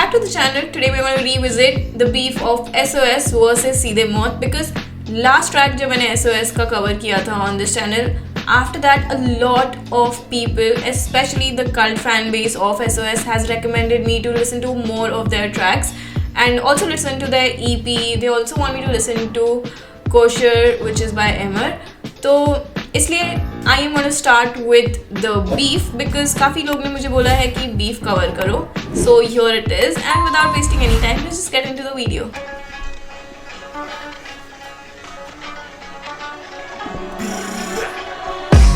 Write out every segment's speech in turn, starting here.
back to the channel. Today we're going to revisit the beef of SOS versus सीधे मौत because last track जब मैंने SOS का cover किया था on this channel, after that a lot of people, especially the cult fan base of SOS, has recommended me to listen to more of their tracks and also listen to their EP. They also want me to listen to Kosher, which is by Emmer. तो इसलिए I am gonna start with the beef because काफ़ी लोग ने मुझे बोला है कि beef cover करो. So here it is and without wasting any time let's just get into the video.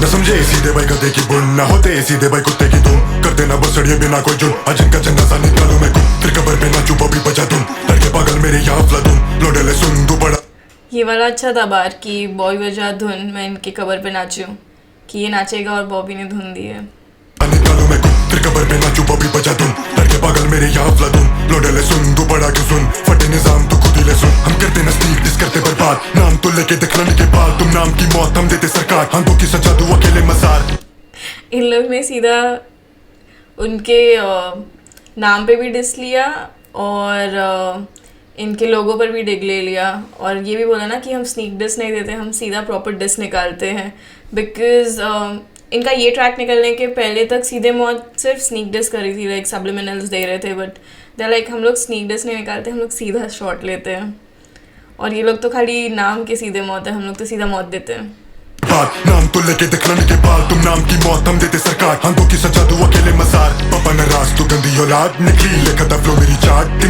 न समझे सीधे भाई गधे की बुन ना होते सीधे भाई कुत्ते की तुम करते ना बस सड़िए बिना कोई जुन अजिन का चंगा सा निकालू मैं कुम फिर कबर पे ना चुपा भी बचा तुम लड़के पागल मेरे यहाँ फ्ला तुम लोडेले सुन दो बड़ा. ये वाला अच्छा था बार कि बॉय बजा धुन मैं इनके कबर पे नाचूं कि ये नाचेगा और बॉबी ने धुन दी है. निकालू मैं कुम फिर कबर पे ना चुपा भी बचा तुम लड़के पागल मेरे यहाँ फ्ला तुम लोडेले सुन दो बड़ा क्यों सुन फटे निजाम तो खुद ही ले सुन हम करते ना स्नीक डिस करते बर्बाद नाम तो लेके दिखलाने के बाद तुम नाम की मौत हम देते सरकार हाथों की सजा दो अकेले मजार. इन लोग ने सीधा उनके नाम पे भी डिस लिया और इनके लोगों पर भी डिग ले लिया और ये भी बोला ना कि हम स्नीक डिस नहीं देते, हम सीधा प्रॉपर डिस निकालते हैं. बिकॉज इनका ये ट्रैक निकलने के पहले तक सीधे मौत सिर्फ स्नीक डिस करी थी, लाइक सब्लिमिनल्स दे रहे थे, बट दे लाइक हम लोग स्नीक डिस नहीं निकालते, हम लोग सीधा शॉट लेते हैं. और ये लोग तो खाली नाम के सीधे मौत है, हम लोग तो सीधा मौत देते हैं. नाम तो लेके दिखलाने के बाद तुम नाम की मौत हम देते सरकार हाथों की सजा दो अकेले मजार पापा नाराज तो गंदी औलाद निकली लेखता फ्लो मेरी चाट.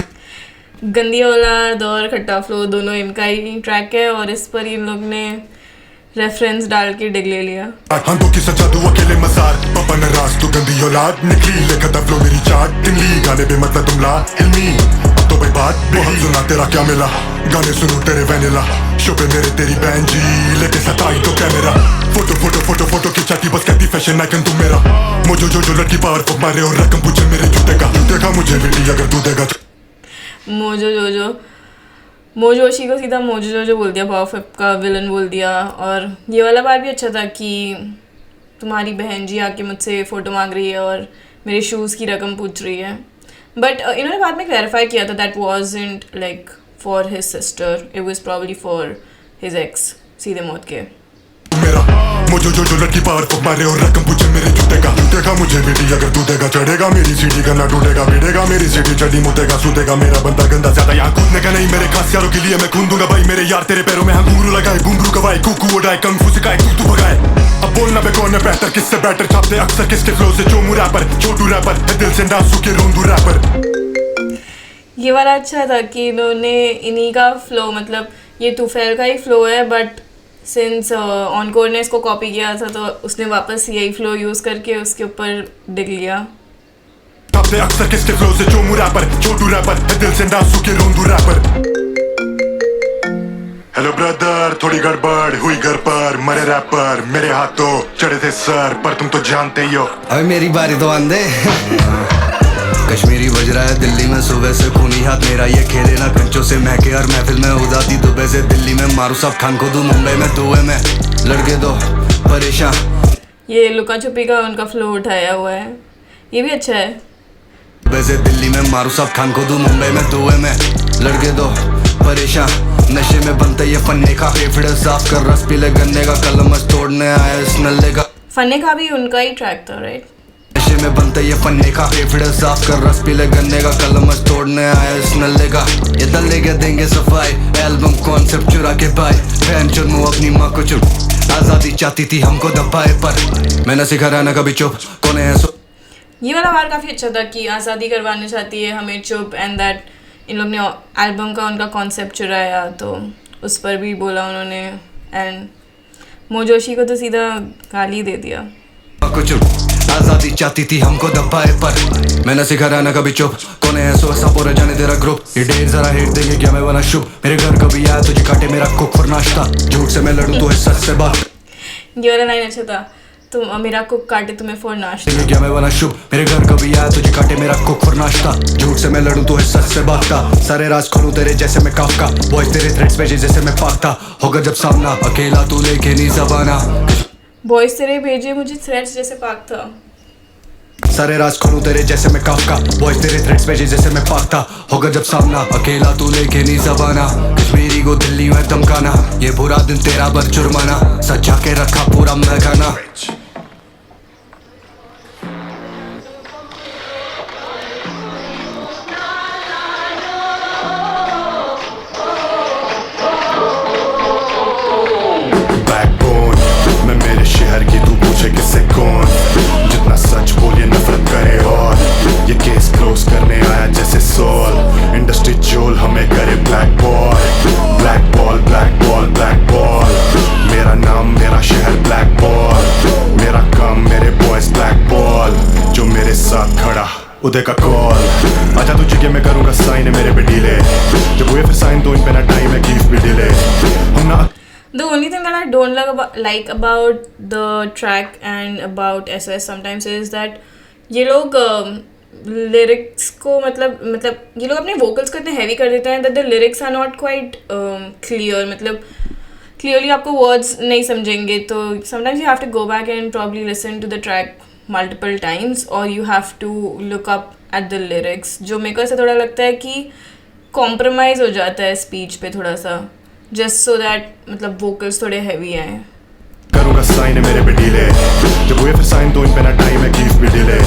गंदी औलाद और खट्टा फ्लो दोनों इनका ही ट्रैक है और इस पर इन लोग ने रेफरेंस डाल के डिग ले लिया. हाथों की सजा दो अकेले मजार पापा नाराज तो गंदी औलाद निकली लेखता फ्लो मेरी चाट. टिमली गाने पे मतलब तुम ला इल्मी अब तो भाई बात बहुत सुना तेरा क्या मिला गाने सुनो तेरे वैनिला शो पे मेरे तेरी बहन जी लेके सताई तो camera photo photo photo photo खिंचाती बस कहती फैशन आइकन तुम मेरा मुझे जो लड़की पावर फक मारे और रकम पूछे मेरे जूते का मुझे बेटी अगर तू देगा. मोजोशी को सीधा मोजो बोल दिया, पावर फिप का विलन बोल दिया. और ये वाला बार भी अच्छा था कि तुम्हारी बहन जी आके मुझसे फ़ोटो मांग रही है और मेरे शूज़ की रकम पूछ रही है. बट इन्होंने बाद में क्लैरिफाई किया था that wasn't like for his sister, it was probably for his ex सीधे मौत के. मुझे जो लड़की पावर फक मारे और रकम पूछे मेरे जूते का मुझे बेटी अगर तू देगा चढ़ेगा मेरी सीढ़ी का ना टूटेगा भिड़ेगा मेरी सीढ़ी चढ़ी मुतेगा सूतेगा मेरा बंदा गंदा ज्यादा यहाँ कूदने का नहीं मेरे खास यारों के लिए मैं खून दूंगा भाई मेरे यार तेरे पैरों में घुंघरू लगाए घुंघरू गवाए कुकू उड़ाए कंग फू सिखाए तू भगाए. अब बोलना बे कौन है बेहतर किससे बेटर छापते अक्सर किसके फ्लो से चोमू रैपर छोटू रैपर दिल से डांसू के रोंदू रैपर. ये वाला अच्छा था कि इन्होंने इन्हीं का फ्लो मतलब ये तूफैल का ही फ्लो है बट सिंस ऑनकोर ने इसको कॉपी किया था तो उसने वापस यही फ्लो यूज़ करके उसके ऊपर डिग लिया. अक्सर किसके फ्लो से चोमू रैपर छोटू रैपर दिल से डांसू के रोंदू रैपर. हेलो ब्रदर थोड़ी गड़बड़ हुई घर पर मरे रैपर मेरे हाथों चढ़े थे सर पर तुम तो जानते ही हो. अबे मेरी बारी तो आंदे कश्मीरी बज रहा है दिल्ली में सुबह से खूनी हाथ मेरा ये खेले ना कंचों से महके और महफिल में उदाती दुबई से दिल्ली में मारू सब खान को दूं मुंबई में दुबई में लड़के दो परेशान. ये लुका छुपी का उनका फ्लो उठाया हुआ है, ये भी अच्छा है. दुबई से दिल्ली में मारू सब खान को दूं मुंबई में दुबई में लड़के दो परेशान नशे में बनता ये फन्ने का फेफड़े साफ कर रस पीले गन्ने का कलम तोड़ने आया इस नल्ले का. फन्ने का भी उनका ही ट्रैक था राइट. नशे में बनता ये फन्ने का फेफड़े साफ कर रस पीले गन्ने का कलम तोड़ने आया इस नल्ले का. ये दल्ले के देंगे सफाई एल्बम कॉन्सेप्ट चुरा के पाए फैन चुनू अपनी माँ को चुप आजादी चाहती थी हमको दबाए पर मैंने सिखा रहना कभी चुप कौन है सो. ये वाला बार काफ़ी अच्छा था कि आज़ादी करवाना चाहती है हमें चुप एंड दैट इन लोग ने एल्बम का उनका कॉन्सेप्ट चुराया तो उस पर भी बोला उन्होंने. एंड मोजोशी को तो सीधा गाली दे दिया. कुछ आजादी चाहती थी हमको दबाए पर मैंने सिखा रहना कभी चुप कौन है सो ऐसा पूरा जाने तेरा ग्रुप ये ढेर जरा हेट देंगे क्या मैं बना शुभ मेरे घर कभी आया तुझे काटे मेरा कुक फॉर नाश्ता झूठ से मैं लड़ूं तो है सच से बात. ये वाला लाइन अच्छा था तुम मेरा कुक काटे तुम्हें फॉर नाश्ता क्या मैं बना शुभ मेरे घर कभी आया तुझे काटे मेरा कुक फॉर नाश्ता झूठ से मैं लड़ूं तो है सच से बात का सारे राज खोलूं तेरे जैसे मैं काफका वॉइस तेरे थ्रेड्स भेजे जैसे मैं पाकता होगा जब सामना अकेला तू लेके नहीं जबाना बॉयज तेरे भेजे मुझे थ्रेड्स जैसे पाक था. सारे राज खोलूं तेरे जैसे मैं काफका, वॉइस तेरे थ्रेड्स पे जैसे मैं पाकता, होगा जब सामना अकेला तू लेके नहीं जबाना, कश्मीरी को दिल्ली में धमकाना, ये बुरा दिन तेरा बर जुर्माना, सजा के रखा पूरा महकाना। मैं मेरे शहर की तू पूछे किससे कौन, जितना सच बोलिए नफरत करे और ये केस क्लोज करने आया जैसे सोल, इंडस्ट्री चोल हमें करे black ball, black ball black ball black ball, मेरा नाम मेरा शहर ब्लैक बॉल, मेरा काम मेरे बॉयज ब्लैक बॉल, जो मेरे साथ खड़ा उदय का कॉल, आजा तुझे के मैं करूंगा साइन है मेरे पे डीले, जब हुए फिर साइन तो इन पे ना टाइम है गिव भी डिले, हम ना The only thing that I don't like about the track and about SOS sometimes is that ये लोग लिरिक्स को मतलब ये लोग अपने वोकल्स को इतने हैवी कर देते हैं that the lyrics are not quite clear, मतलब clearly आपको words नहीं समझेंगे, तो sometimes you have to go back and probably listen to the track multiple times or you have to look up at the lyrics, जो मेरे को ऐसा थोड़ा लगता है कि compromise हो जाता है speech पे थोड़ा सा, just so that मतलब vocals थोड़े heavy आए। करूंगा साइन है मेरे पे डीले, जब हुए फिर साइन तो इन पे ना टाइम है गिव भी डिले,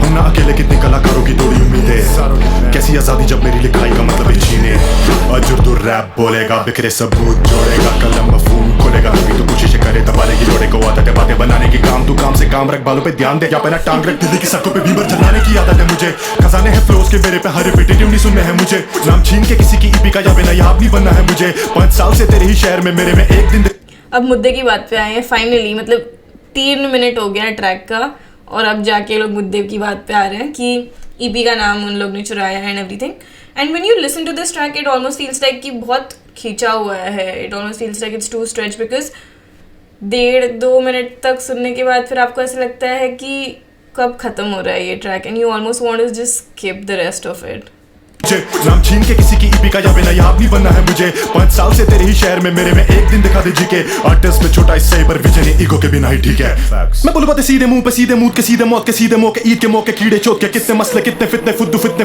हम ना अकेले कितने कलाकारों की तोड़ी उम्मीदें, कैसी आजादी जब मेरी लिखाई का मतलब ही छीने, आज उर्दू रैप बोलेगा बिखरे सबूत जोड़ेगा, कलम मफहूम खोलेगा, अभी तो कोशिश करे दबाने की लोड़े को आदत है बातें बनाने की, काम तू काम से काम रख, बालों पे ध्यान दे या पहना टांग रख, दिल्ली की सड़कों पे बीमर जलाने की आदत है मुझे, खजाने हैं फ्लोज के मेरे पे हर रिपीटेटिव नहीं सुनने हैं मुझे, नाम छीन के किसी की ईपी का या बिना याद नहीं बनना है मुझे, 5 साल से तेरे ही शहर में मेरे में एक दिन। अब मुद्दे की बात पे आए हैं फाइनली, मतलब 3 मिनट हो गया ट्रैक का और अब जाके लोग मुद्दे की बात पे आ रहे हैं कि ईपी का नाम उन लोग ने चुराया and everything, and when you listen to this track it almost feels like कि बहुत खींचा हुआ है, it almost feels like it's too stretch, because 1.5-2 minute तक सुनने के बाद फिर आपको ऐसा लगता है कि कब ख़त्म हो रहा है ये track and you almost want to just skip the rest of it. नाम छीन के किसी की ईपी का या बिना याद नहीं बनना है मुझे, 5 साल से तेरे ही शहर में मेरे में एक दिन दिखा दे जी के, आर्टिस्ट में छोटा इससे पर विजन ईगो के बिना ही ठीक है, मैं बोलूं बातें सीधे मुंह पे सीधे मूड के सीधे मौत के सीधे मौके ईद के मौके कीड़े चोट के, कितने मसले कितने फितने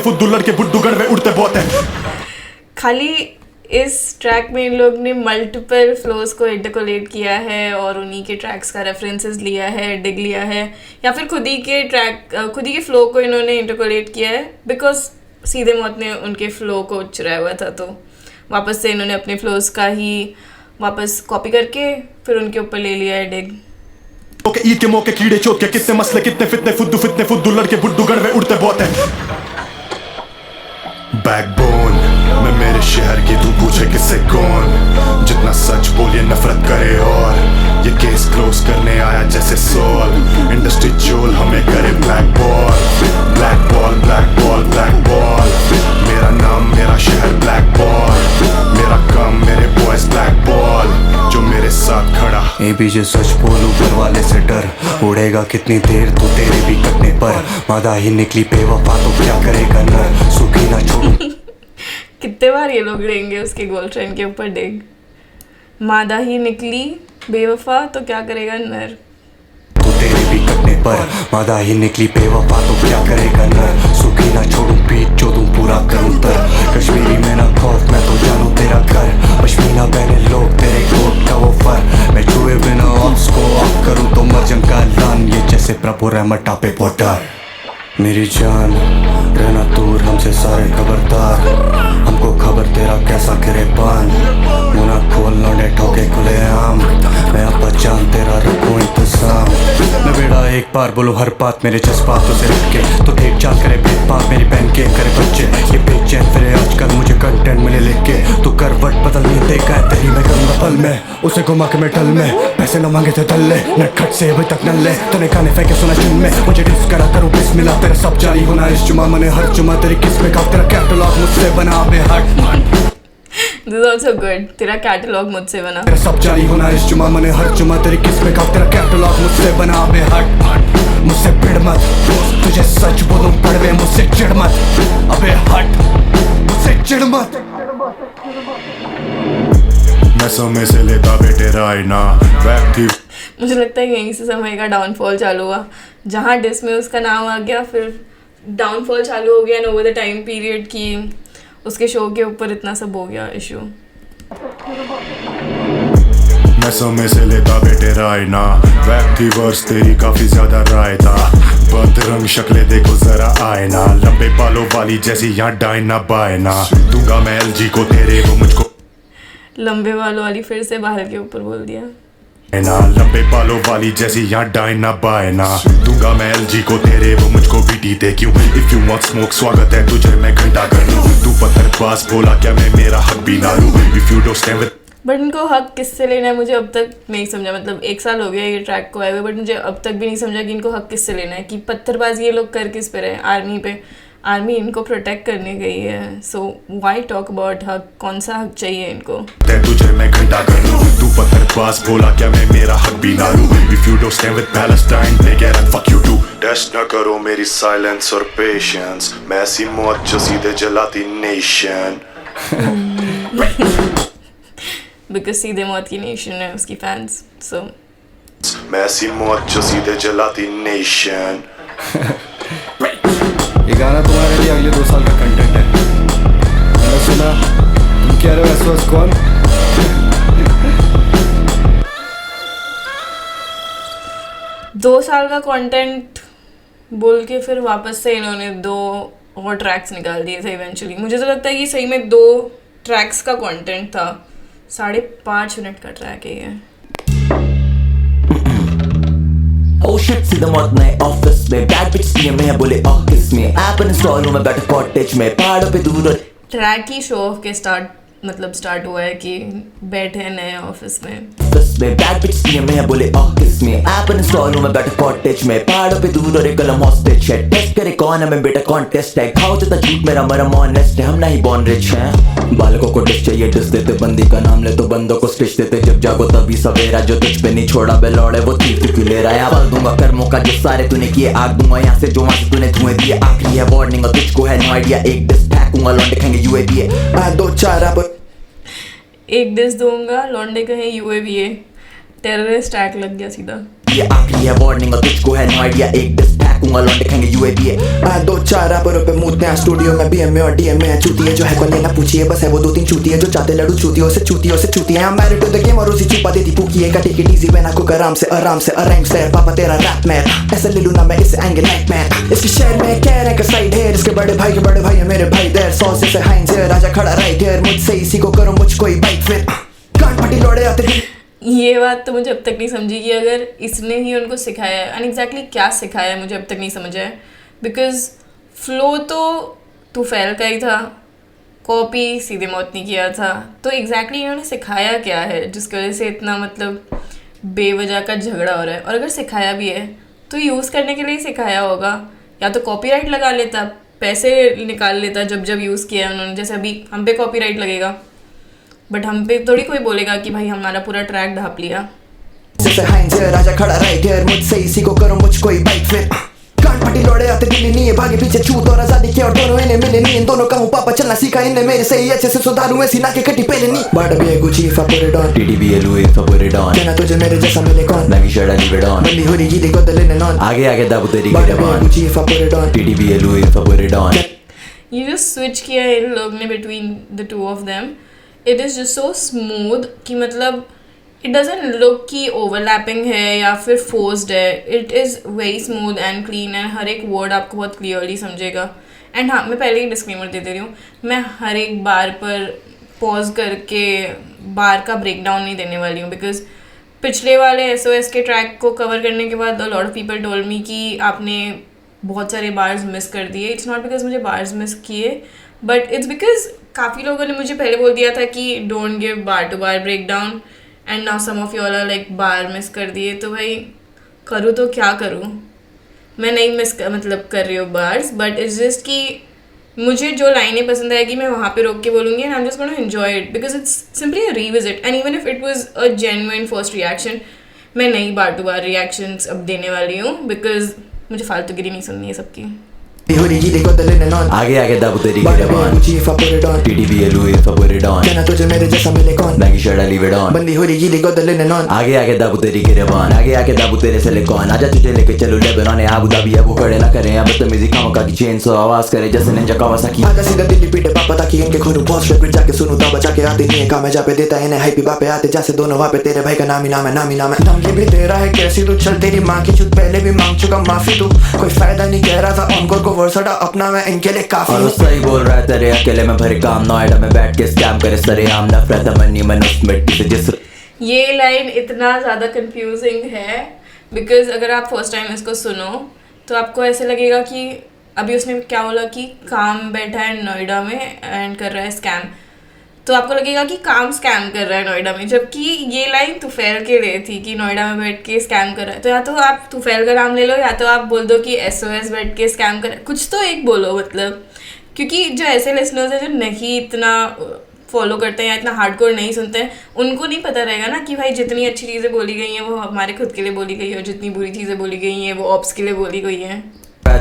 फुद्दू लड़के बुड्डू गड़वे उड़ते बहुत है। खाली इस ट्रैक में इन लोग ने मल्टीपल फ्लोज को इंटरकोलेट किया है और उन्हीं के ट्रैक्स का रेफरेंसेस लिया है, डिग लिया है, या फिर खुद ही के फ्लो को इन्होंने इंटरकोलेट किया है, बिकॉज सीधे मौत ने उनके फ्लो को चुराया हुआ था, तो वापस से इन्होंने अपने फ्लोज का ही वापस कॉपी करके फिर उनके ऊपर ले लिया है डिग। ईद के मौके कीड़े चोट के, कितने मसले कितने फितने फुद्दू लड़के बुड्डू गड़वे उड़ते बहुत है। बैकबोन मैं मेरे शहर की तू पूछे किससे कौन, जितना सच बोलिए नफरत करे और ये केस क्लोज करने आया जैसे सोल, इंडस्ट्री चोल हमें करे black ball black ball black ball black ball, मेरा नाम मेरा शहर ब्लैक बॉल, मेरा काम मेरे बॉयज ब्लैक बॉल, जो मेरे साथ खड़ा। ए पीछे सच बोलूं ऊपर वाले से डर, उड़ेगा कितनी देर तो तेरे भी कटने पर, मादा ही निकली बेवफा तो क्या करेगा न, सुखी ना छोड़ू। कितने बार ये लोग लेंगे उसके गर्लफ्रेंड के ऊपर डिग, मादा ही निकली बेवफा तो क्या करेगा नर, तो तेरे भी कटने पर, मादा ही निकली बेवफा तो क्या करेगा नर, सुखी ना छोड़ूं पीठ जो तुम पूरा करूं तर, कश्मीरी में ना खौफ मैं तो जानूं तेरा घर, पश्मीना पहने लोग तेरे कोट का वो फर, मैं छुए बिना ऑप्स को ऑफ करूं तो मर जंग का ऐलान, ये जैसे प्रभु रहमत टापे पोटर। मेरी जान रहना दूर हमसे सारे खबरदार, हमको खबर तेरा कैसा गिरेबान, मुना खोल लौंडे ठोके खुले आम, मैं अब जान तेरा रखूं इंतजाम, मैं बेड़ा एक बार बोलूं हर बात मेरे जज्बातों से रख के, तो ठीक चाल करे भेदभाव मेरी बहन के करे बच्चे, ये बेचैन फिरे आजकल मुझे कंटेंट मिले लिख के, तू करवट बदल नहीं देखा है तेरी मैं करूंगा पल में, उसे घुमा के मैं टल में, पैसे न मांगे थे दल्ले नटखट से अभी तक नल्ले, तूने गाने फेंके सुना जिन में, मुझे डिस करा करूं बिस्मिल्लाह तेरा सब जारी होना इस जुमा, मैंने हर जुमा तेरी किस्में का तेरा कैटलॉग मुझसे बना बे हट। This is also good, तेरा कैटलॉग मुझसे बना, तेरा सब जारी होना इस जुमा, मैंने हर जुमा तेरी किस्में का तेरा कैटलॉग मुझसे बना बे हट, मुझसे भिड़ मत, तुझे सच बोलूं पड़वे मुझसे चिढ़ मत, अबे हट मुझसे चिढ़ मत। मैं समय से लेता बेटे राय ना व्यक्ति, मुझे लगता है यहीं से समय का डाउनफॉल चालू हुआ, जहाँ डिस में उसका नाम आ गया फिर डाउनफॉल चालू हो गया and over the time period कि उसके शो के ऊपर इतना सब हो गया इशू। मैं समय से लेता बेटे राय ना, रैप थी वर्स तेरी काफी ज्यादा राय था, बदरंग शक्लें देखो जरा आए ना, लंबे बालों वाली जैसी यहाँ डाइन ना बाय ना, दूंगा मैं एलजी को तेरे वो मुझको लंबे बालों वाली फिर से बाहर के ऊपर बोल दिया ना, लंबे बालों वाली जैसी यहाँ डाइन ना बाय ना, दूंगा मैं एलजी को तेरे वो मुझको बीटी दे क्यों, इफ यू वांट स्मोक स्वागत है तुझे मैं घंटा कर लूं, तू पत्थरबाज बोला क्या मैं मेरा हक भी ना लूं, if you don't stand with but इनको हक किससे लेना है मुझे अब तक नहीं समझा। मतलब 1 साल हो गया ये ट्रैक को आए हुए बट मुझे अब तक भी नहीं समझा कि इनको हक किससे लेना है, कि पत्थरबाजी ये लोग कर किस पे रहे, आर्मी पे, आर्मी इनको प्रोटेक्ट करने गई है, सो व्हाई टॉक अबाउट हक, कौन सा हक चाहिए इनको। तुझे मैं घंटा कर लूं, तू पत्थरबाज बोला क्या मैं मेरा हक भी ना लूं, if you don't stand with Palestine नigga fuck you too, टेस्ट ना करो मेरी साइलेंस और पेशेंस, मैं ऐसी मौत जो सीधे जलाती नेशन बिकॉज सीधे मौत की नेशन है उसकी फैंस, सो मैं ऐसी मौत जो सीधे जलाती नेशन। ये गाना तुम्हारे लिए अगले 2 साल का कंटेंट है। मैंने सुना तुम कह रहे हो एसओएस कौन? दो साल का कंटेंट बोल के फिर वापस से इन्होंने 2 और ट्रैक्स निकाल दिए थे इवेंचुअली। मुझे तो लगता है कि सही में 2 ट्रैक्स का कंटेंट था, 5.5 मिनट का ट्रैक है ये। Oh shit, सीधा मौत नए ऑफिस में, बैड बिच पीएम में है बोले ऑफिस में, ऐप इंस्टॉल हूँ मैं बैठा कॉटेज में, पहाड़ों पे दूर ट्रैक ही शो ऑफ के स्टार्ट हुआ है कि बैठे हैं नए ऑफिस में। में बैड बिच पीएम में है बोले ऑफिस में, ऐप इंस्टॉल हूँ मैं बैठा कॉटेज में, पहाड़ों पे दूर और एक कलम हॉस्टेज है, टेस्ट करे कौन है मैं बेटा कॉन्टेस्ट है, खाओ तो झूठ मेरा मरम ऑनेस्ट है, हम नहीं बॉर्न रिच हैं, बालकों को डिश चाहिए डिस देते, बंदी का नाम ले तो बंदों को स्टिच देते, जब जागो तभी सवेरा, जो तुझ पे नहीं छोड़ा बेलौड़े वो तीर क्यों ले रहा है, फल दूंगा कर्मों का जो सारे तूने किए, आग दूंगा यहाँ से जो वहाँ से तूने धुएं दिए, आखिरी है वार्निंग और तुझको है नो आइडिया, एक डिस फेंकूंगा लौंडे खाएंगे यूएवी, 2-4 आप एक डिस दूंगा लौंडे कहें यूएवीए, टेररिस्ट अटैक लग गया सीधा। ये आखिरी है वार्निंग और तुझको है नो आइडिया, एक डिस फेंकूंगा लौंडे खाएंगे यूएवी, 2-4 रैपरों पे मूदते हैं स्टूडियो में, बीएम में और डीएम में चूतिए जो है कौन लेना पूछिए, बस है वो 2-3 चूतिए जो चाहते लड़ू चूतियों से चूतिए, I'm married to the game और उसी चुपा देती पूकी है, टेक इट इजी बना कुक आराम से अराइम से पापा तेरा रैप में ऐसे ले लूं ना मैं इसे एंगल नाइटमेयर, इसके शहर में कह रहे का साइड है, इसके बड़े भाई है मेरे भाई देयर, 100 से हाइंस है राजा खड़ा राइट है, मुझसे इसी को करो मुझको ही बाइक फिर कान फटी लौड़े आते। ये बात तो मुझे अब तक नहीं समझी कि अगर इसने ही उनको सिखाया है, एंड एग्जैक्टली क्या सिखाया है मुझे अब तक नहीं समझा है, बिकॉज फ्लो तो तू फैल का ही था, कॉपी सीधे मौत नहीं किया था, तो एग्जैक्टली इन्होंने सिखाया क्या है जिसकी वजह से इतना मतलब बेवजह का झगड़ा हो रहा है, और अगर सिखाया भी है तो यूज़ करने के लिए ही सिखाया होगा, या तो कॉपीराइट लगा लेता, पैसे निकाल लेता जब यूज़ किया है उन्होंने, जैसे अभी हम पे कॉपीराइट लगेगा बट हम पे थोड़ी कोई बोलेगा कि भाई हमारा पूरा ट्रैक ढाप लिया। राजा खड़ा राइट है, मुझसे इसी को करो मुझको ही बाइक फिर कान फटी लौड़े आते दिल्ली नहीं है, भागे पीछे छूत और आजादी के और दोनों इन्हें मिले नहीं, इन दोनों का हूँ पापा चलना सीखा इन्हें मेरे से ही अच्छे से सुधारूं ऐसी ना के कटी पहले नहीं, बड़ा भी है गुची फपुरे डॉन टीडीबी एलुए फपुरे डॉन, कहना तुझे मेरे जैसा मिले कौन नवी शड़ा नी बेडॉन, बंदी हो रही देखो दले ने नॉन, आगे दाबू तेरी गिरबान, गुची फपुरे डॉन टीडीबी एलुए फपुरे डॉन। ये जो स्विच किया है इन लोग ने between the two of them, it is just so smooth कि मतलब इट डजंट लुक कि ओवरलैपिंग है या फिर फोर्स्ड है, it is very smooth and clean and हर एक वर्ड आपको बहुत क्लियरली समझेगा। एंड हाँ, मैं पहले ही डिस्क्लेमर दे रही हूँ, मैं हर एक बार पर पॉज करके बार का ब्रेक डाउन नहीं देने वाली हूँ, बिकॉज पिछले वाले SOS के ट्रैक को कवर करने के बाद a lot of people told me कि आपने बहुत सारे बार्स मिस कर दिए। इट्स नॉट बिकॉज मुझे बार्स मिस किए, बट इट्स बिकॉज काफ़ी लोगों ने मुझे पहले बोल दिया था कि don't give bar to bar break down, and now some of you all are like bar miss कर दिए, तो भाई करूँ तो क्या करूँ, मैं नहीं मिस कर रही हूँ बार्स, बट इट्स जस्ट कि मुझे जो लाइनें पसंद आएगी मैं वहाँ पे रोक के बोलूँगी, and I am just gonna enjoy it because it's simply a revisit, and even if it was a genuine first reaction, मैं नई बार टू बार रिएक्शंस अब देने वाली हूँ बिकॉज मुझे फालतूगिरी नहीं सुननी है सबकी। Hoodie, they got the linen on. आगे आगे दाबू तेरी Bada गिरबान bing, Gucci if I put it on. TDBLU if I put it on कहना तुझे मेरे जैसा मिले कौन. Baggy shirt I leave it on बंदी hoodie, they got the linen on. आगे आगे दाबू तेरी गिरबान आगे आगे दाबू तेरे सिलिकॉन आजा तुझे लेके चलो लेबनान अबू धाबी अब वो खड़े ना करें अब बदतमीजी खामखा की चेन सो आवाज करे जैसे निंजा कावासाकी आजा सीधा दिल्ली पीटे पापा ताकि इनके खून बॉस रेपिड जाके सुनूं तब बचा के आती नहीं है काम है जा पे देता है इन्हें हाइपी बापे आते जैसे दोनों वहाँ पे तेरे भाई का नाम ही नाम है नाम ये भी तेरा है कैसी तू चल तेरी माँ की चुत पहले भी मांग चुका माफी तू कोई फायदा नहीं कह रहा था उनको को वर्सड़ा अपना मैं इनके लिए काफी और वो हूँ सही बोल रहा है तेरे अकेले में भरे काम नोएडा में बैठ के स्कैम करे सरे आम नफरत मनी मन उस मिट्टी से जिस ये लाइन इतना ज़्यादा कंफ्यूजिंग है बिकॉज अगर आप फर्स्ट टाइम इसको सुनो तो आपको ऐसे लगेगा कि अभी उसने क्या बोला कि काम बैठा है नोएडा में एंड कर रहा है स्कैम, तो आपको लगेगा कि काम स्कैम कर रहा है नोएडा में, जबकि ये लाइन तुफैल के लिए थी कि नोएडा में बैठ के स्कैम कर रहा है। तो या तो आप तुफैल का नाम ले लो या तो आप बोल दो कि SOS बैठ के स्कैम कर रहा है, कुछ तो एक बोलो मतलब, क्योंकि जो ऐसे लिसनर्स हैं जो नहीं इतना फॉलो करते हैं या इतना हार्डकोर नहीं सुनते हैं उनको नहीं पता रहेगा ना कि भाई जितनी अच्छी चीज़ें बोली गई हैं वो हमारे खुद के लिए बोली गई है और जितनी बुरी चीज़ें बोली गई हैं वो ऑप्स के लिए बोली गई हैं।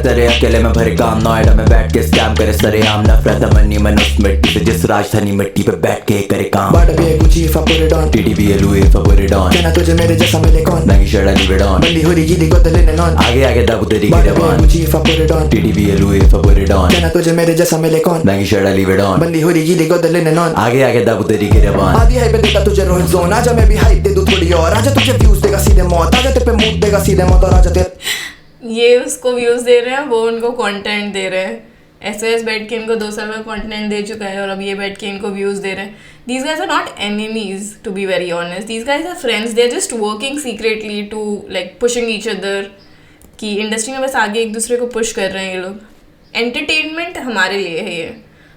तेरे अकेले में भरे काम नोएडा में बैठ के स्कैम करे सरे आम नफरत मनी मन उस मिट्टी से जिस राजधानी मिट्टी पे बैठ के करे काम Bada bing, Gucci if I put it on. TDBLU if I put it on कहना तुझे मेरे जैसा मिले कौन. Baggy shirt I leave it on बंदी hoodie, they got the linen on. आगे आगे दाबू तेरी Bada bing, गिरबान Gucci if I put it on. TDBLU if I put it on कहना तुझे मेरे जैसा मिले कौन. Baggy shirt I leave it on बंदी hoodie, they got the linen on. आगे आगे दाबू तेरी गिरबान आधी हाइप पे देता तुझे रोहित जोन आजा मैं भी हाइप दे दूं थोड़ी और आजा तुझे व्यूज देगा सीधे मौत आजा तेरे पे मूड देगा सीधे मौत और आजा तेरे ये उसको व्यूज़ दे रहे हैं वो उनको कंटेंट दे रहे हैं। SOS बैठ के इनको 2 साल का कंटेंट दे चुका है और अब ये बैठ के इनको व्यूज़ दे रहे हैं। These guys are not enemies to be very honest, these guys are friends, they are just working secretly to like pushing each other कि इंडस्ट्री में बस आगे एक दूसरे को पुश कर रहे हैं ये लोग। एंटरटेनमेंट हमारे लिए है ये,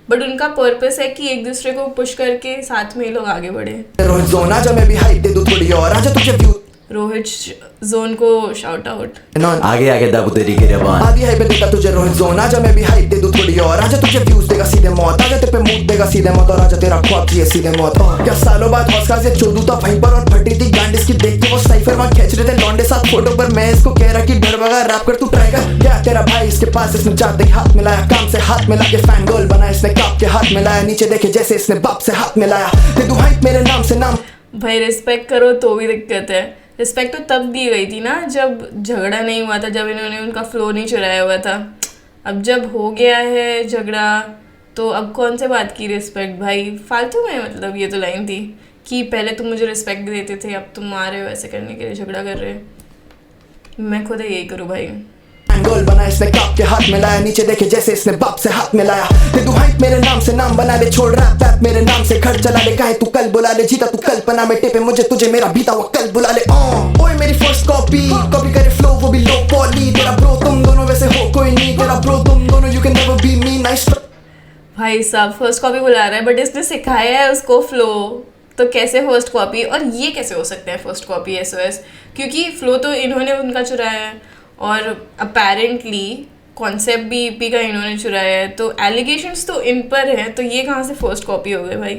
बट उनका पर्पस है कि एक दूसरे को पुश करके साथ में ये लोग आगे बढ़े। रोहित जोन आजा मैं भी हाइप दे दूं थोड़ी और आजा तुझे व्यूज रोहित जोन को शाउट आउट। आगे आगे दाबू तेरी गिरबान आधी हाइप पे देता तुझे रोहित जोन आजा मैं भी हाइप दे दूं थोड़ी और आजा तुझे व्यूज देगा सीधे मौत आजा तेरे पे मूड देगा सीधे मौत और आजा तेरा ख्वाब थी सीधे मौत। क्या सालों बाद हौसला से चोदू था वहीं पर और फटी थी गांड इसकी देख के वो साइफर वहां खींच रहे थे लौंडे साथ फोटो पर मैं इसको कह रहा कि डर भगा रैप कर तू ट्राई कर। क्या तेरा भाई इसके पास इसने जाते ही हाथ मिलाया काम से हाथ मिला के फैन गर्ल बना इसने काप के हाथ मिलाया नीचे देखे जैसे इसने बाप से हाथ मिलाया दे दूं हाइप मेरे नाम से नाम। भाई रिस्पेक्ट करो तो भी दिक्कत है। रिस्पेक्ट तो तब दी गई थी ना जब झगड़ा नहीं हुआ था, जब इन्होंने उनका फ्लो नहीं चुराया हुआ था। अब जब हो गया है झगड़ा तो अब कौन से बात की रिस्पेक्ट भाई, फालतू में। मतलब ये तो लाइन थी कि पहले तुम मुझे रिस्पेक्ट देते थे अब तुम आ रहे हो ऐसे करने के लिए झगड़ा कर रहे हो। मैं खुद यही करूँ भाई। गोल बना इसने काप के हाथ मिलाया नीचे देखे जैसे इसने बाप से हाथ मिलाया दे दूं हाइप मेरे नाम से नाम बना ले छोड़ रैप पैप मेरे नाम से घर चला ले काहे तू कल बुला ले जीता तू कल्पना में टेपे मुझे तुझे मेरा बीता हुआ कल बुला ले। ओए मेरी फर्स्ट कॉपी करे फ्लो वो भी लो पॉली तेरा ब्रो तुम दोनों वैसे हो कोई नहीं तेरा ब्रो तुम दोनों you can never be me nice. भाई साहब फर्स्ट कॉपी बुला रहा है बट इसने सिखाया है उसको फ्लो, तो कैसे फर्स्ट कॉपी और ये कैसे हो सकता है फर्स्ट कॉपी SOS, क्योंकि फ्लो तो इन्होंने उनका चुराया है और अपेरेंटली कॉन्सेप्ट भी EP का इन्होंने चुराया है, तो एलिगेशंस तो इन पर हैं, तो ये कहाँ से फर्स्ट कॉपी हो गए भाई।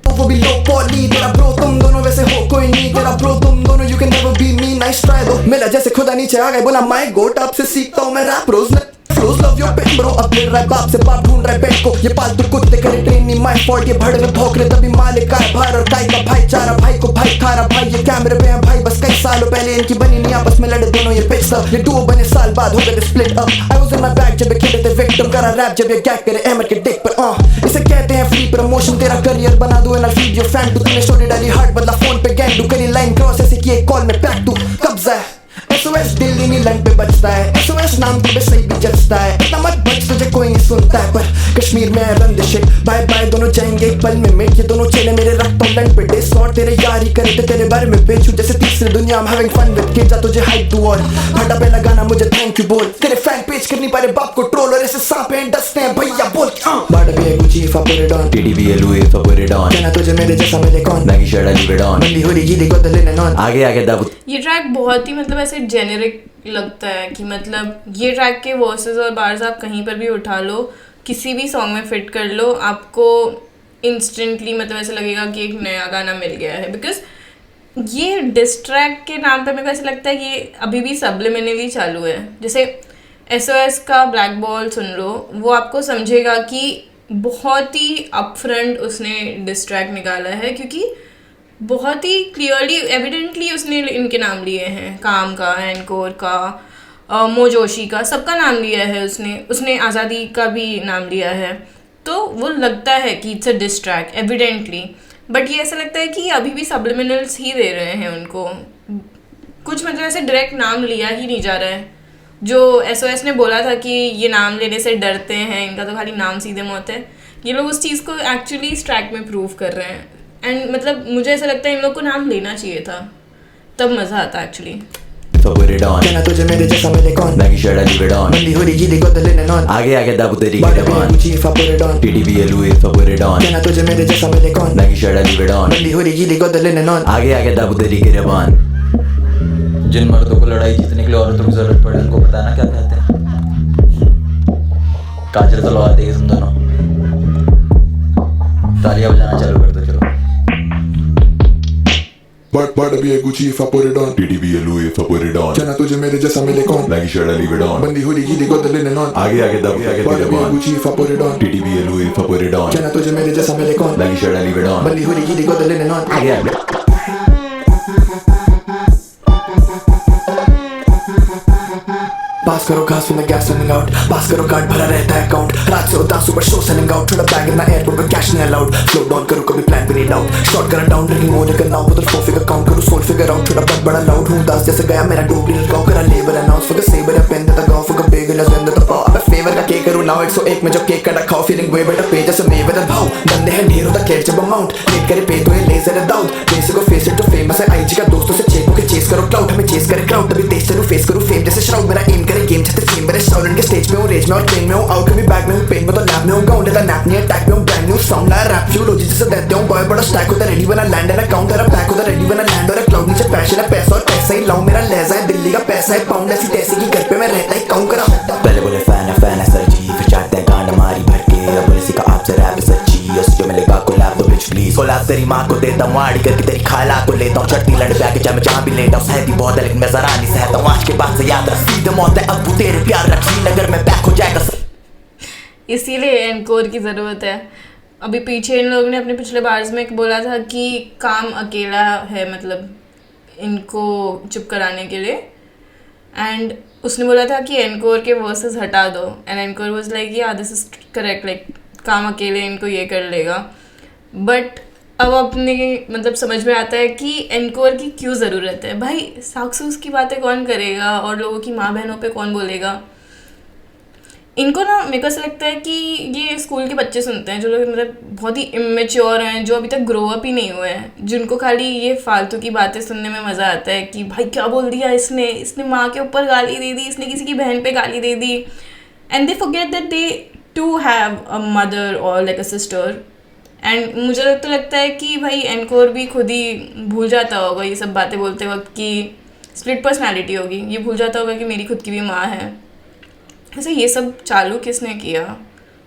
वो भी लो पॉली तेरा ब्रो तुम दोनों वैसे हो कोई नहीं तेरा ब्रो तुम दोनों you can never be me nice try दो मिला जैसे खुदा नीचे आ गए बोला माय गोट आपसे सीखता हूँ मैं रैप रोज flows love your pain bro update रहा बाप से बाप ढूंढ रहा है बेट को ये पालतू कुत्ते करे ट्रेन नहीं माय फॉल्ट ये भड़वे भौंक रहे तभी मालिक का भार और काई का भाईचारा भाई को भाई खा रहा भाई ये कैमरे पे हैं भाई बस कई सालों पहले इनकी बनी नहीं आपस में लड़े दोनों ये पिक्स ये डुओ बने साल बाद हो गए split up I was in my bag जब ये खेले थे विक्टिम करा रैप जब ये गैग करे अहमद के डिक पर इसे कहते हैं फ्री प्रमोशन तेरा करियर बना दूं and I feed your fan too तूने स्टोरी डाली हार्ट बदला फोन पे गैंग डू करी लाइन क्रॉस ऐसे कि एक कॉल में पैक तू कब्जा है SOS दिल्ली नहीं लन पे बचता है SOS नाम तो सही भी जचता है इतना मत बच तुझे कोई नहीं सुनता है पर कश्मीर में run the shit bye bye दोनों जाएंगे एक पल में मिट ये दोनों चेले मेरे रखता हूं लन पे डिस और तेरे यारी करे तो तेरे बारे में बेचूं जैसे तीसरी दुनिया में हैविंग फन विद किड्स तुझे हाइप दू और फटा पे लगाना मुझे थैंक यू बोल तेरे फैन पेज करनी पारे बाप को ट्रोल और ऐसे सांप हैं डसते हैं भैया बोल बाड़ा भी है Gucci if I put it on TDBLU if I put it on कहना तुझे मेरे जैसा मिले कौन Baggy shirt I leave it on बंदी हो रही ये got the linen on आगे आगे दाबू ये ट्रैक बहुत ही मतलब ऐसे जेनेरिक लगता है कि मतलब ये ट्रैक के वर्सेस और बार्स आप कहीं पर भी उठा लो किसी भी सॉन्ग में फिट कर लो आपको इंस्टेंटली मतलब ऐसा लगेगा कि एक नया गाना मिल गया है। बिकॉज ये डिस ट्रैक के नाम पे मेरे को ऐसा लगता है ये अभी भी सबलिमिनली चालू है। जैसे SOS का ब्लैक बॉल सुन लो, वो आपको समझेगा कि बहुत ही अपफ्रंट उसने डिस ट्रैक निकाला है, क्योंकि बहुत ही क्लियरली एविडेंटली उसने इनके नाम लिए हैं, काम का, एनकोर का, मोजोशी का, सबका नाम लिया है उसने आज़ादी का भी नाम लिया है। तो वो लगता है कि it's a diss track evidently, but ये ऐसा लगता है कि अभी भी सब्लिमिनल्स ही दे रहे हैं उनको, कुछ मतलब ऐसे डायरेक्ट नाम लिया ही नहीं जा रहा है। जो SOS ने बोला था कि ये नाम लेने से डरते हैं, इनका तो खाली नाम सीधे मौत है, ये लोग उस चीज़ को एक्चुअली इस ट्रैक में प्रूव कर रहे हैं। एंड मतलब मुझे ऐसा लगता है इन लोग को नाम लेना चाहिए था, तब मज़ा आता actually. So put it on. कहना तुझे मेरे जैसा मिले कौन, Maggie shirt, I leave it on. बंदी हो रही गीली को दले नॉन, आगे आगे दाबू तेरी बाटे गिरबान. पे गुची फा put it on. TTBLU if I put it on. कहना तुझे मेरे जैसा मिले कौन, Maggie shirt, I leave it on. बंदी हो रही गीली को दले नॉन, आगे आगे दाबू तेरी गिरबान. जिन मर्दों को लड़ाई जीतने के लिए औरतों की जरूरत पड़े उनको बताना क्या कहते हैं. काजल तो लगाते ही तुम दोनों. तालियां बजाना चालू कर दो चलो. But be a Gucci if I put it on. TTBLU if I put it on. कहना तुझे मेरे जैसा मिले कौन, Maggie shirt, I leave it on. बंदी हो रही गीली को दले नॉन, आगे आगे दाबू आगे But be a गिरबान. Gucci if I put it on. TTBLU if I put it on. कहना तुझे मेरे जैसा मिले कौन, Maggie shirt, I leave it on. बंदी हो रही गीली को दले नॉन, आगे आगे. पास करो घास में गैस रनिंग आउट, पास करो कार्ड भरा रहता है अकाउंट, रात से होता सुपर शो सेलिंग आउट, थोड़ा बैग इन एयरपोर्ट में कैश नहीं अलाउड, फ्लो डाउन करो कभी प्लान भी नहीं डाउट, शॉर्ट करा डाउन ड्रिंकिंग मोर लेकर नाउ उधर 4 फिगर काउंट करो सोल फिगर आउट, थोड़ा बहुत बड़ा लाउड हूं दास जैसे गया मेरा डोबली लगाओ करा लेबर अनाउंस फॉर द सेवर या पेन द गाओ फॉर द बेगल एज द पाओ, अब फेवर का केक करूं नाउ 101 में जो केक का खाओ फीलिंग वे बेटर पे जैसे मे वेदर भाव, बंदे हैं ढेरों द क्लेट जब अमाउंट लेट करे पे तो ये लेजर दाउद, बेसिक को फेस इट तो फेमस है आईजी का दोस्तों से चेक के चेस करो क्लाउड, हमें चेस करे क्राउड तभी तेज चलो फेस करो फेम जैसे श्राउड, मेरा एम करे गेम छते फेम मेरे स्टाउडेंट के स्टेज में हूं रेज में और ट्रेन में हूं आउट कभी बैक में हूं पेन में तो लैब में हूं गाउंड लेता नैप नहीं अटैक में हूं ब्रांड न्यू साउंड ला रैप फ्यूलॉजी जैसे देते हूं बॉय बड़ा स्टैक होता रेडी बना लैंड एंड अकाउंट तेरा पैक होता रेडी बना लैंड और क्लाउड नीचे पैशन है पैसा और पैसा ही लाऊं मेरा लहजा है दिल्ली का पैसा है पाउंड ऐसी तैसी की घर पे मैं रहता ही काउंट करा, पहले बोले फैन है सर जी, फिर चाटते हैं गांड मारी भर के, अब बोले सीखा आपसे रैप सच्ची, स्टूडियो में लगा कोलैब तो बिच प्लीज कोलैब तेरी माँ को देता हूँ आड़ी करके तेरी खाला को लेता हूँ चटनी लड़ बैग चाहे मैं जहाँ भी लेता हूँ सहती बहुत है लेकिन मैं जरा नहीं सहता हूँ आज के बाद से याद रख सीधे मौत है अब तेरे प्यार रखी नगर में बैक हो जाएगा, इसीलिए एनकोर की ज़रूरत है। अभी पीछे इन लोगों ने अपने पिछले बार्स में बोला था कि काम अकेला है, मतलब इनको चुप कराने के लिए, एंड उसने बोला था कि एनकोर के वर्सेस हटा दो, एंड एनकोर वाज लाइक या दिस इज करेक्ट, लाइक काम अकेले इनको ये कर लेगा, बट अब अपने मतलब समझ में आता है कि एनकोर की क्यों ज़रूरत है। भाई साक्सूस की बातें कौन करेगा और लोगों की माँ बहनों पे कौन बोलेगा। इनको ना मेरे को ऐसा लगता है कि ये स्कूल के बच्चे सुनते हैं जो लोग मतलब बहुत ही इमेच्योर हैं, जो अभी तक ग्रो अप ही नहीं हुए हैं, जिनको खाली ये फालतू की बातें सुनने में मज़ा आता है कि भाई क्या बोल दिया इसने माँ के ऊपर गाली दे दी, इसने किसी की बहन पे गाली दे दी, and they forget that they too have a mother और लाइक अ सिस्टर। एंड मुझे तो लगता है कि भाई एनकोर भी खुद ही भूल जाता होगा ये सब बातें बोलते वक्त कि स्प्लिट पर्सनैलिटी होगी, ये भूल जाता होगा कि मेरी खुद की भी माँ है। वैसे ये सब चालू किसने किया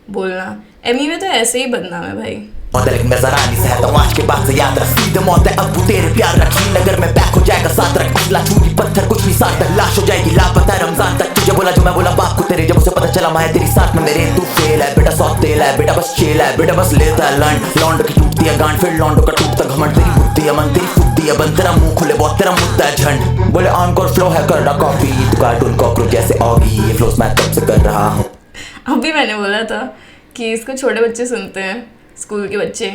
बोलना, एमी में तो ऐसे ही बदनाम है भाई। लेकिन मैं जरा नहीं सहता हूँ आज के बाद से याद रख सीधे मौत है अब तेरे प्यार रखी नगर में बैक हो जाएगा साथ रख असला छुरी पत्थर कुछ नहीं साथ तक लाश हो जाएगी लापता रमजान तक, तुझे बोला जो मैं बोला बाप को तेरे, जब उसे पता चला मैं तेरी साथ में मेरे तू फेल है बेटा, सौ तेल है बेटा, बस चेल है बेटा, बस लेता है लंड लौंडो की टूटती है गांड फिर लौंडो का टूटता घमंड, तेरी बुद्धि है मन तेरी फुद्दी है बन, तेरा मुंह खुले बहुत तेरा मुद्दा है झंड, बोले ऑनकोर फ्लो है कर रहा कॉपी तू कार्टून कॉकरोच जैसे ऑगी, ये फ्लोस मैं कब से कर रहा हूँ। अभी मैंने बोला था कि इसको छोटे बच्चे सुनते हैं, स्कूल के बच्चे,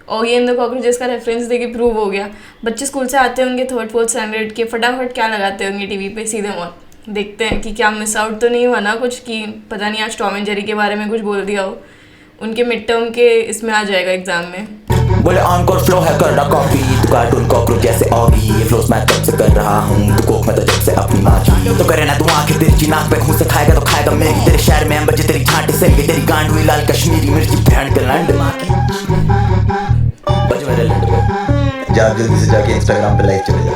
और ये इन द कॉकरोचेस का रेफरेंस देके प्रूव हो गया। बच्चे स्कूल से आते होंगे 3rd 4th स्टैंडर्ड के, फटाफट क्या लगाते होंगे टीवी पे, सीधे मौत देखते हैं कि क्या मिस आउट तो नहीं हुआ ना कुछ, कि पता नहीं आज टॉम एंड जेरी के बारे में कुछ बोल दिया हो, उनके मिड टर्म के इसमें आ जाएगा एग्जाम में। बोले ऑनकोर फ्लो है कर रहा कॉपी तू कार्टून कॉकरोच जैसे ऑगी, ये फ्लोस मैं कब से कर रहा हूँ तू कोक में तो जब से अपनी माँ की, तो करे ना तू आंखें तेरी नाक पे घूसे खाएगा तो खाएगा मैगी, तेरे शहर में बजे तेरी झांटे से तेरी गांड हुई लाल कश्मीरी मिर्ची भैंड के लंड बज मेरे लंड पे जा जल्दी से जाके इंस्टाग्राम पे लाइव चले जा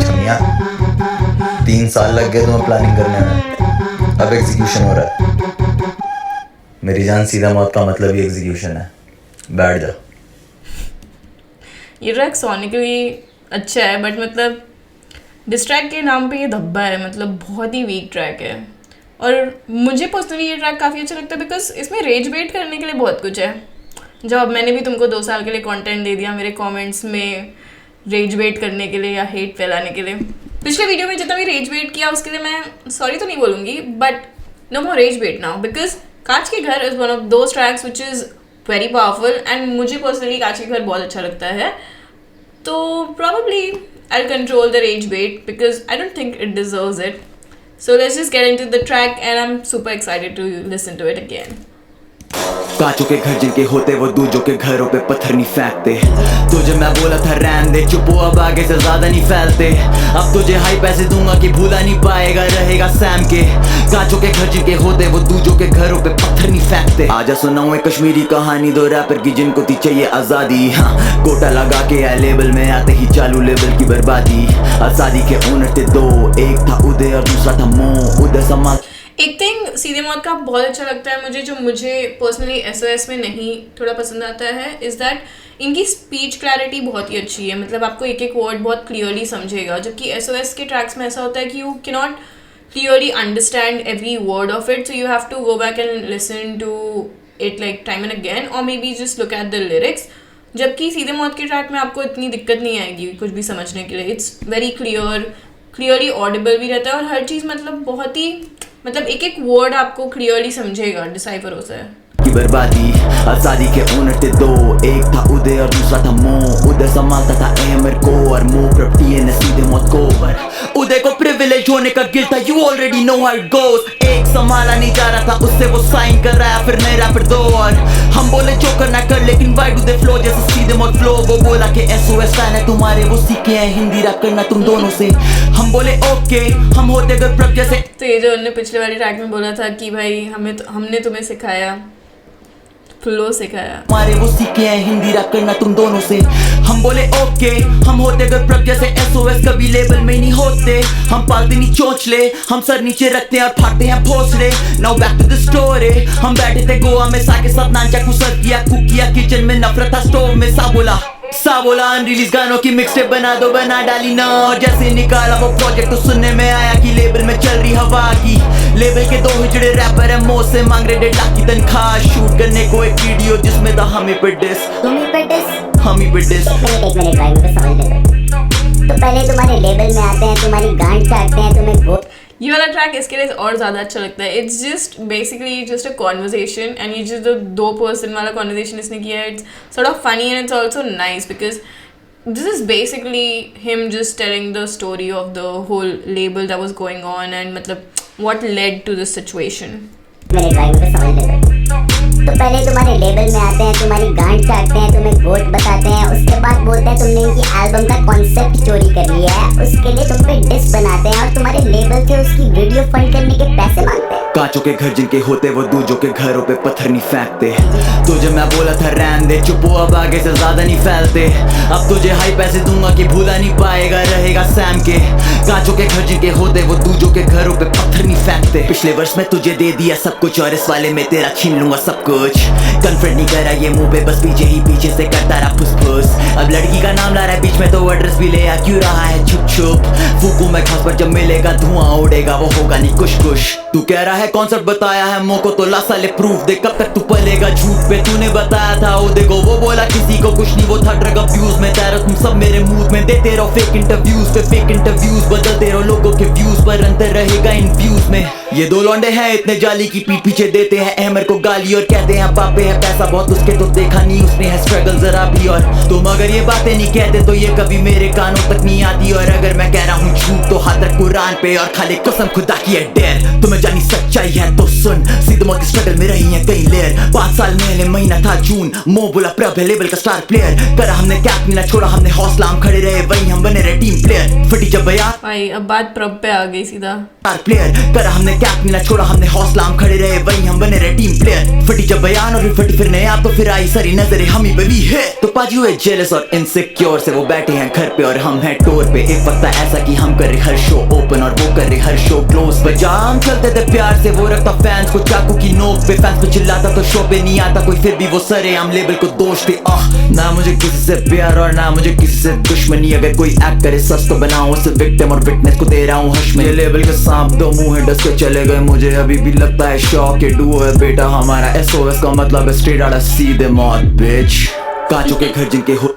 छमिया, 3 साल लग गए तुम्हें प्लानिंग करने में, अब एग्जीक्यूशन हो रहा है। मेरी जान सीधा मौत का मतलब ही एग्जीक्यूशन है, बैठ जा। ये ट्रैक सोनिकली अच्छा है, बट मतलब डिस ट्रैक के नाम पे ये धब्बा है, मतलब बहुत ही वीक ट्रैक है। और मुझे पर्सनली ये ट्रैक काफ़ी अच्छा लगता है बिकॉज इसमें रेज बेट करने के लिए बहुत कुछ है। जब मैंने भी तुमको 2 साल के लिए कंटेंट दे दिया मेरे कमेंट्स में रेज बेट करने के लिए या हेट फैलाने के लिए। पिछले वीडियो में जितना भी रेज बेट किया उसके लिए मैं सॉरी तो नहीं बोलूँगी, but no more rage bait now because कांच के घर is one of those tracks which is very powerful and मुझे पर्सनली कांच के घर बहुत अच्छा लगता है। तो probably I'll control the rage bait because I don't think it deserves it. So let's just get into the track and I'm super excited to listen to it again. कांचों के घर जिनके होते वो दूजों के घरों पे पत्थर नहीं फेंकते। तुझे मैं बोला था रहने दे चुप हो अब आगे से ज्यादा नहीं फैलते। अब तुझे हाई पैसे दूंगा कि भूला नहीं पाएगा रहेगा सैम के। कांचों के घर जिनके होते वो दूजों के घरों पे पत्थर नहीं फेंकते। आजा सुनाऊं एक कश्मीरी कहानी 2 रैपर की जिनको थी चाहिए आजादी। हाँ कोटा लगा के आए लेबल में आते ही चालू लेवल की बर्बादी। आजादी के ओनर थे 2, एक था उदय और दूसरा था मो। उदय समाज एक थिंग सीधे मौत का बहुत अच्छा लगता है मुझे, जो मुझे पर्सनली SOS में नहीं थोड़ा पसंद आता है, इज़ दैट इनकी स्पीच क्लैरिटी बहुत ही अच्छी है। मतलब आपको एक एक वर्ड बहुत क्लियरली समझेगा, जबकि SOS के ट्रैक्स में ऐसा होता है कि you can not clearly understand every word of it, so you have to go back and listen to it like time and again और maybe just look at the lyrics. जबकि सीधे मौत के ट्रैक में आपको इतनी दिक्कत नहीं आएगी कुछ भी समझने के लिए। इट्स वेरी क्लियरली ऑडिबल भी रहता है और हर चीज़ मतलब बहुत ही मतलब एक एक वर्ड आपको क्लियरली समझेगा, डिसाइफर होता है। की बर्बादी। आजादी के ओनर थे 2, एक था उदय और दूसरा था मो। उदय संभालता था अहमर को और मो प्रॉपर्टी ने सीधे मौत को। उदय को प्रिविलेज होने का गिल्ट था, you already know how it goes. एक संभाला नहीं जा रहा था उससे वो साइन कर रहा है फिर नए रैपर 2 और हम बोले जो करना कर लेकिन वाई डू दे फ्लो जैसे सीधे मौत फ्लो। वो बोला कि SOS फैन है तुम्हारे वो सीखे हैं हिंदी रैप करना तुम दोनों से। हम बोले ओके हम होते अगर प्रभ जैसे। तो ये जो उन्होंने पिछले वाले ट्रैक में बोला था कि भाई हमने तुम्हें सिखाया फ्लो सिखाया, हमारे वो सीखे हैं हिंदी रैप करना तुम दोनों से। हम बोले ओके हम होते अगर प्रभ जैसे SOS कभी लेवल में नहीं होते। हम पालते नहीं चोंचले हम सर नीचे रखते हैं और फाड़ते हैं Bhosale. Now back to the story. हम बैठे थे गोवा में सा के साथ नानचा को सर्व किया कुक किया किचन में नफरत था स्टोव में। सा बोला अनरिलीज गानों की मिक्सटेप बना दो बना डाली ना और जैसे निकाला वो प्रोजेक्ट तो सुनने में आया कि लेबल में चल रही हवा की। लेबल के 2 हिजड़े रैपर है मो से मांग रहे 1.5 लाख की तनख्वाह शूट करने को एक वीडियो जिसमें था हम ही पे डिस। एक मिनट भाई मुझे समझ लेते। तो पहले तुम्हारे लेबल में आते हैं तुम्हारी गांड काटते हैं तुम्हें वो। ये वाला ट्रैक इसके लिए और ज़्यादा अच्छा लगता है। It's just basically just a conversation and ये जो 2 पर्सन वाला कॉन्वर्जेशन इसने किया है it's sort of funny and it's also nice because this is basically him just telling the story of the whole label that was going on and मतलब what led to this situation. मेरे भाई मुझे समझ लेते। तो पहले तुम्हारे label में आते हैं तुम्हारी गांड काटते हैं तुम्हें गोट बताते हैं उसके बाद बोलते हैं तुमने इनकी एल्बम का कॉन्सेप्ट चोरी कर लिया है उसके लिए तुम पे डिस बनाते हैं और तुम्हारे लेबल से उसकी वीडियो फंड करने के पैसे मांगते हैं। कांचों के घर जिनके होते वो दूजों के घरों पे पत्थर नहीं फेंकते। तुझे मैं बोला था रहने दे चुप हो अब आगे से ज्यादा नहीं फैलते। अब तुझे हाई पैसे दूंगा कि भूला नहीं पाएगा रहेगा सैम के। कांचों के घर जिनके होते वो दूजों के घरों पे पत्थर नहीं फेंकते। पिछले वर्ष में तुझे दे दिया सब कुछ और इस वाले में तेरा छीन लूंगा सब कुछ। कन्फ्रंट नहीं करा ये मुंह पे बस पीछे ही पीछे से करता रहा फुस फुस। अब लड़की का नाम ला रहा है बीच में तो एड्रेस भी ले आ क्यों रहा है छुप छुप। फूकू मैं खास पर जब मिलेगा धुआं उड़ेगा वो होगा नहीं कुछ कुछ। तू कह रहा है कॉन्सेप्ट बताया है मोको तो ला साले प्रूफ दे कब तक तू पलेगा झूठ पे। तूने बताया था ओ देखो वो बोला किसी को कुछ नहीं वो था ड्रग अब्यूज में तेरा तुम सब मेरे मूड में देते रहो फेक इंटरव्यूज पे फेक इंटरव्यूज बदलते रहो लोगों के व्यूज पर अंतर रहेगा इन व्यूज में। ये 2 लौंडे हैं इतने जाली की पीठ पीछे देते हैं अहमर को गाली और कहते हैं पापे है पैसा बहुत उसके तो देखा नहीं उसने है स्ट्रगल जरा भी। और तुम अगर ये बातें नहीं कहते तो ये कभी मेरे कानों तक नहीं आती। और अगर मैं कह रहा हूँ झूठ तो हाथ रख कुरान पे और खाली कसम खुदा की है डेर। तुम्हें जानी सच्चाई है तो सुन सीधे मौत स्ट्रगल में रही है कई लेयर। 5 साल पहले महीना था जून मो बोला प्रभ है लेवल का स्टार प्लेयर। करा हमने कैप नहीं ना छोड़ा हमने हौसला हम खड़े रहे वहीं हम बने रहे टीम प्लेयर। फटी जब बयान भाई अब बात प्रभ पे आ गई सीधा। स्टार प्लेयर करा हमने कैप नहीं ना छोड़ा हमने हौसला हम खड़े रहे वहीं हम बने रहे टीम प्लेयर। फटी जब बयान और फटी फिर नया तो फिर आई सारी नजरें हम ही पे भी है। तो पाजी हुए जेलस और इनसिक्योर से वो बैठे हैं घर पे और हम हैं टूर पे। एक वक्त था ऐसा कि हम कर रहे हर शो ओपन और वो कर रहे हर शो क्लोज। बजा हम चलते कहते प्यार से, वो रखता फैंस को चाकू की नोक पे, फैंस पे चिल्लाता तो शो पे नहीं आता कोई, फिर भी वो सरेआम लेबल को दोष दे। ना मुझे किसी से प्यार और ना मुझे किसी से दुश्मनी, अगर कोई एक्ट करे सच तो बनाऊं उसे विक्टिम और विटनेस को दे रहा हूं हश में। ये लेबल के सांप दो मुंह है डस के चले गए, मुझे अभी भी लगता है शौक, ये डुओ है बेटा हमारा, SOS का मतलब है स्ट्रेट आउट सीधे मौत बिच। कांचों के घर जिनके हो,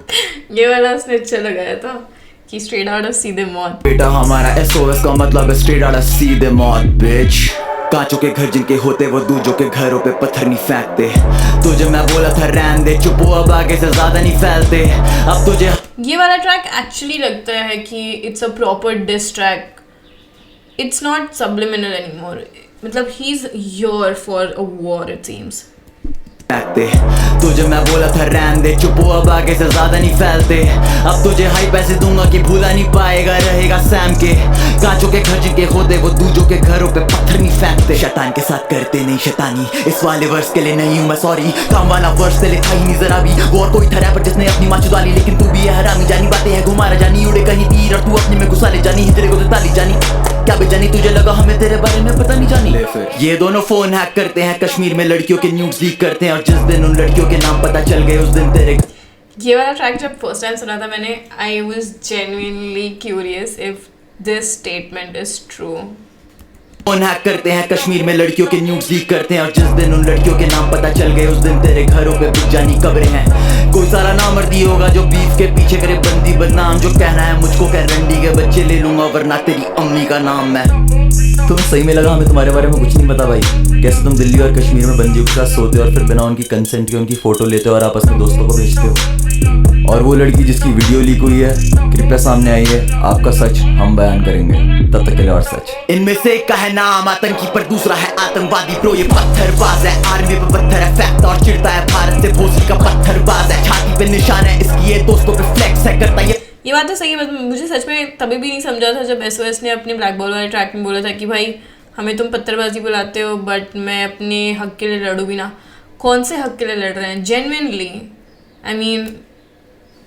ये वाला उसने अच्छा लगाया था कि स्ट्रेट आउट ऑफ सीधे मौत। बेटा हमारा SOS का मतलब है स्ट्रेट आउट सीधे मौत बिच। कांचों के घर जिनके होते वो दूजों के घरों पे पत्थर नहीं फेंकते, तुझे मैं बोला था रहने दे चुप हो, अब आगे से ज्यादा नहीं फैलते, अब तुझे। ये वाला ट्रैक एक्चुअली लगता है कि it's a proper diss track, it's not subliminal anymore, मतलब he is here for a war it seems. तुझे मैं बोला था रहने दे चुप हो, अब आगे से ज्यादा नहीं फैलते, अब तुझे हाई पैसे दूंगा कि भूला नहीं पाएगा, रहेगा सैम के। कांचों के घर जिनके होते वो दूजों के घरों पे पत्थर नहीं फेंकते, शैतान के साथ करते नहीं शैतानी, इस वाले वर्ष के लिए नहीं हूं मैं सॉरी, काम वाला वर्ष से लिखा ही नहीं जरा भी, वो और कोई था रैपर जिसने अपनी माँ चुरा ली, लेकिन तू भी है हरामी, जानी बातें हैं घुमारा जानी, उड़े कहीं तीर और तू अपने में घुसा ले जानी, हिजरे को ताली जानी, क्या बेजानी तुझे लगा हमें तेरे बारे में पता नहीं जानी। ये दोनों फोन हैक करते हैं, कश्मीर में लड़कियों के न्यूज़ लीक करते हैं, और जिस दिन उन लड़कियों के नाम पता चल गए उस दिन तेरे। ये वाला ट्रैक जब फर्स्ट टाइम सुना था मैंने, I was genuinely curious if this statement is true. Phone hack करते हैं, कश्मीर में लड़कियों के न्यूज़ लीक करते हैं, और जिस दिन उन लड़कियों के नाम पता चल गए उस दिन तेरे घरों पे बिक जानी कब्रें हैं। कोई सारा नामर्दी होगा जो बीफ के पीछे करे बंदी बदनाम, जो कहना है मुझको कह रंडी के बच्चे ले लूंगा वरना तेरी अम्मी का नाम मैं। तुम्हें सही में लगा हमें तुम्हारे बारे में कुछ नहीं पता भाई, कैसे तुम दिल्ली और कश्मीर में बंदियों के साथ सोते हो और फिर बिना उनकी कंसेंट के उनकी फोटो लेते हो और आपस में दोस्तों को भेजते हो, और वो लड़की जिसकी वीडियो लीक हुई है कृपया सामने आई है, आपका सच हम बयान करेंगे, तब तक के लिए और सच। इनमें से एक का है नाम आतंकी पर दूसरा है आतंकवादी, ब्रो ये पत्थरबाज है, आर्मी पे पत्थर है फैक्ट और चिढ़ता है भारत से, भोसड़ी का पत्थरबाज है, छाती पे निशान है इसकी, ये दोस्तों पे फ्लेक्स है करता ये बात तो सही है, मुझे सच में तभी भी नहीं समझा था जब SOS ने अपने ब्लैक बॉल वाले ट्रैक में बोला था कि भाई हमें तुम पत्थरबाजी बुलाते हो बट मैं अपने हक के लिए लड़ूँ भी ना। कौन से हक के लिए लड़ रहे हैं genuinely? I mean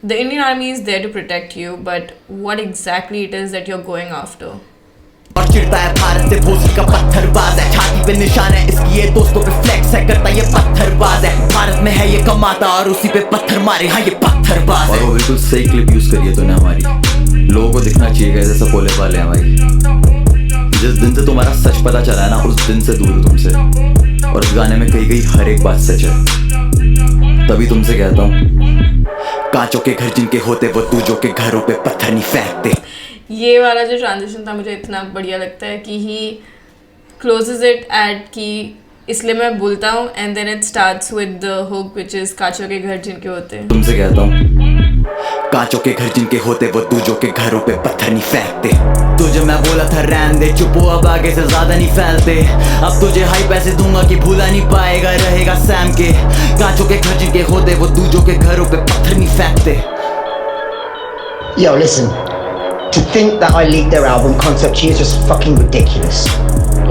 the Indian army is there to protect you, but what exactly it is that you are going after. और चिढ़ता है भारत से, भोसड़ी का पत्थरबाज है, छाती पे निशान है इसकी, ये दोस्तों पे फ्लेक्स है करता ये पत्थरबाज है, भारत में है ये कमाता और उसी पे पत्थर मारे, हाँ ये पत्थरबाज है। और वो बिल्कुल सही क्लिप यूज करी है तूने हमारी, लोगों को दिखना चाहिए कैसे सपोले वाले हैं भाई। जिस दिन से तुम्हारा सच पता चला है ना उस दिन से दूर हूँ तुमसे, और उस गाने में कही गई हर एक बात सच है, तभी तुमसे कहता हूँ कांचों के घर जिनके होते वो दूजों के घरों पे पत्थर नहीं फेंकते। ये वाला जो ट्रांजिशन था मुझे इतना बढ़िया लगता है कि ही क्लोजेज इट एट कि इसलिए मैं बोलता हूँ, and then it starts with the hook which is कांचों के घर जिनके होते हैं। तुमसे कहता हूँ कांचों के घर जिनके होते वो दूजों के घरों पे पत्थर नहीं फेंकते, तुझे मैं बोला था रहने दे चुप हो, अब आगे से ज्यादा नहीं फैलते, अब तुझे हाई पैसे दूंगा कि भूला नहीं पाएगा, रहेगा सैम के। कांचों के घर जिनके होते वो दूजों के घरों पे पत्थर नहीं फेंकते। Yo, listen. To think that I leaked their album concept sheet is just fucking ridiculous.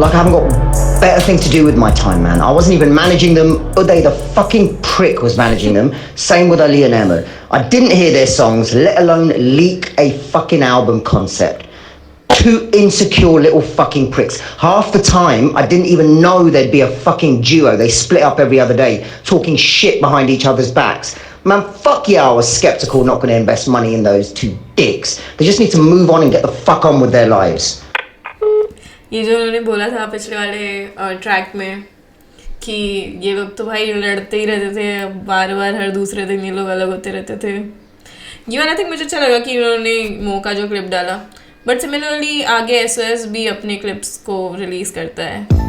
Like I haven't got better thing to do with my time, man. I wasn't even managing them. Uday, the fucking prick, was managing them. Same with Ali and Emma. I didn't hear their songs, let alone leak a fucking album concept. Two insecure little fucking pricks. Half the time, I didn't even know there'd be a fucking duo. They split up every other day, talking shit behind each other's backs. Man, fuck yeah, I was skeptical, not going to invest money in those two dicks. They just need to move on and get the fuck on with their lives. ये जो उन्होंने बोला था पिछले वाले track में कि ये लोग तो भाई लड़ते ही रहते थे, बार बार हर दूसरे दिन ये लोग अलग होते रहते थे, ये वाला थिंक मुझे अच्छा लगा कि उन्होंने मो का जो क्लिप डाला, बट सिमिलरली आगे SOS भी अपने क्लिप्स को रिलीज़ करता है।